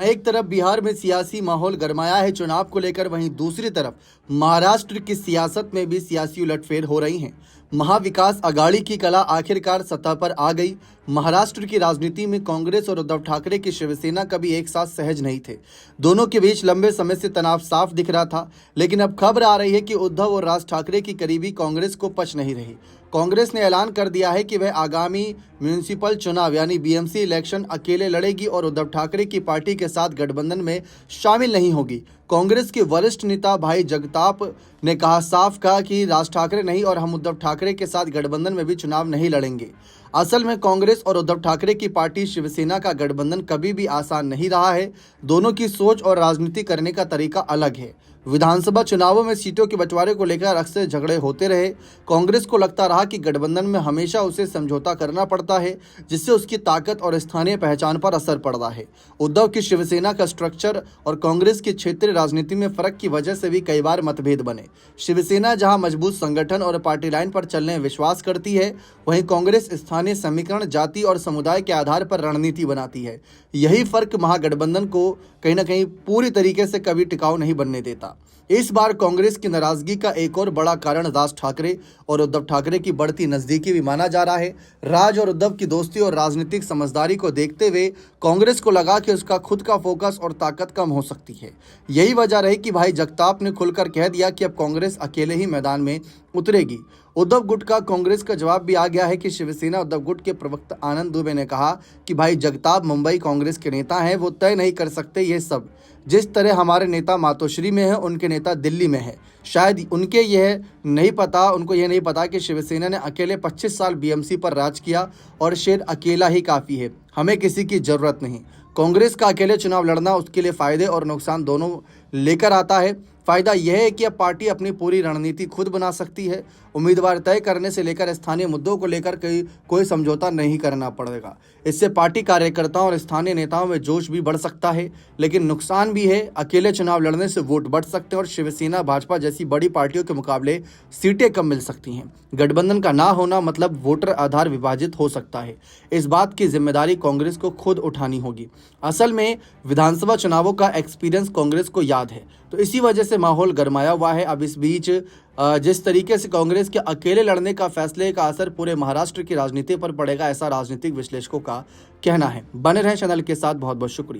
एक तरफ बिहार में सियासी माहौल गरमाया है चुनाव को लेकर, वहीं दूसरी तरफ महाराष्ट्र की सियासत में भी सियासी उलटफेर हो रही हैं। महाविकास अघाड़ी की कला आखिरकार सत्ता पर आ गई। महाराष्ट्र की राजनीति में कांग्रेस और उद्धव ठाकरे की शिवसेना कभी एक साथ सहज नहीं थे। दोनों के बीच लंबे समय से तनाव साफ दिख रहा था, लेकिन अब खबर आ रही है कि उद्धव और राज ठाकरे की करीबी कांग्रेस को पच नहीं रही। कांग्रेस ने ऐलान कर दिया है कि वह आगामी म्यूनिसिपल चुनाव यानी बीएमसी इलेक्शन अकेले लड़ेगी और उद्धव ठाकरे की पार्टी के साथ गठबंधन में शामिल नहीं होगी। कांग्रेस के वरिष्ठ नेता भाई जगताप ने साफ कहा कि राज ठाकरे नहीं और हम उद्धव ठाकरे के साथ गठबंधन में भी चुनाव नहीं लड़ेंगे। असल में कांग्रेस और उद्धव ठाकरे की पार्टी शिवसेना का गठबंधन कभी भी आसान नहीं रहा है। दोनों की सोच और राजनीति करने का तरीका अलग है। विधानसभा चुनावों में सीटों के बंटवारे को लेकर अक्सर झगड़े होते रहे। कांग्रेस को लगता रहा कि गठबंधन में हमेशा उसे समझौता करना पड़ता है, जिससे उसकी ताकत और स्थानीय पहचान पर असर पड़ रहा है। उद्धव की शिवसेना का स्ट्रक्चर और कांग्रेस की क्षेत्रीय राजनीति में फर्क की वजह से भी कई बार मतभेद बने। शिवसेना जहां मजबूत संगठन और पार्टी लाइन पर चलने में विश्वास करती है, वहीं कांग्रेस स्थानीय समीकरण, जाति और समुदाय के आधार पर रणनीति बनाती है। यही फर्क महागठबंधन को कहीं न कहीं पूरी तरीके से कभी टिकाऊ नहीं बनने देता। इस बार कांग्रेस की नाराजगी का एक और बड़ा कारण राज ठाकरे और उद्धव ठाकरे की बढ़ती नजदीकी भी माना जा रहा है। राज और उद्धव की दोस्ती और राजनीतिक समझदारी को देखते हुए कांग्रेस को लगा कि उसका खुद का फोकस और ताकत कम हो सकती है। यही वजह रही कि भाई जगताप ने खुलकर कह दिया कि अब कांग्रेस अकेले ही मैदान में उतरेगी। उद्धव गुट का कांग्रेस का जवाब भी आ गया है कि शिवसेना उद्धव गुट के प्रवक्ता आनंद दुबे ने कहा कि भाई जगताप मुंबई कांग्रेस के नेता हैं, वो तय नहीं कर सकते ये सब। जिस तरह हमारे नेता मातोश्री में है, उनके नेता दिल्ली में है। शायद उनको यह नहीं पता कि शिवसेना ने अकेले 25 साल बीएमसी पर राज किया और शेर अकेला ही काफ़ी है, हमें किसी की ज़रूरत नहीं। कांग्रेस का अकेले चुनाव लड़ना उसके लिए फ़ायदे और नुकसान दोनों लेकर आता है। फायदा यह है कि अब पार्टी अपनी पूरी रणनीति खुद बना सकती है। उम्मीदवार तय करने से लेकर स्थानीय मुद्दों को लेकर कोई समझौता नहीं करना पड़ेगा। इससे पार्टी कार्यकर्ताओं और स्थानीय नेताओं में जोश भी बढ़ सकता है, लेकिन नुकसान भी है। अकेले चुनाव लड़ने से वोट बढ़ सकते हैं और शिवसेना भाजपा जैसी बड़ी पार्टियों के मुकाबले सीटें कम मिल सकती हैं। गठबंधन का ना होना मतलब वोटर आधार विभाजित हो सकता है। इस बात की जिम्मेदारी कांग्रेस को खुद उठानी होगी। असल में विधानसभा चुनावों का एक्सपीरियंस कांग्रेस को याद है, तो इसी वजह से माहौल गरमाया हुआ है। अब इस बीच जिस तरीके से कांग्रेस के अकेले लड़ने का फैसले का असर पूरे महाराष्ट्र की राजनीति पर पड़ेगा, ऐसा राजनीतिक विश्लेषकों का कहना है। बने रहें चैनल के साथ। बहुत बहुत शुक्रिया।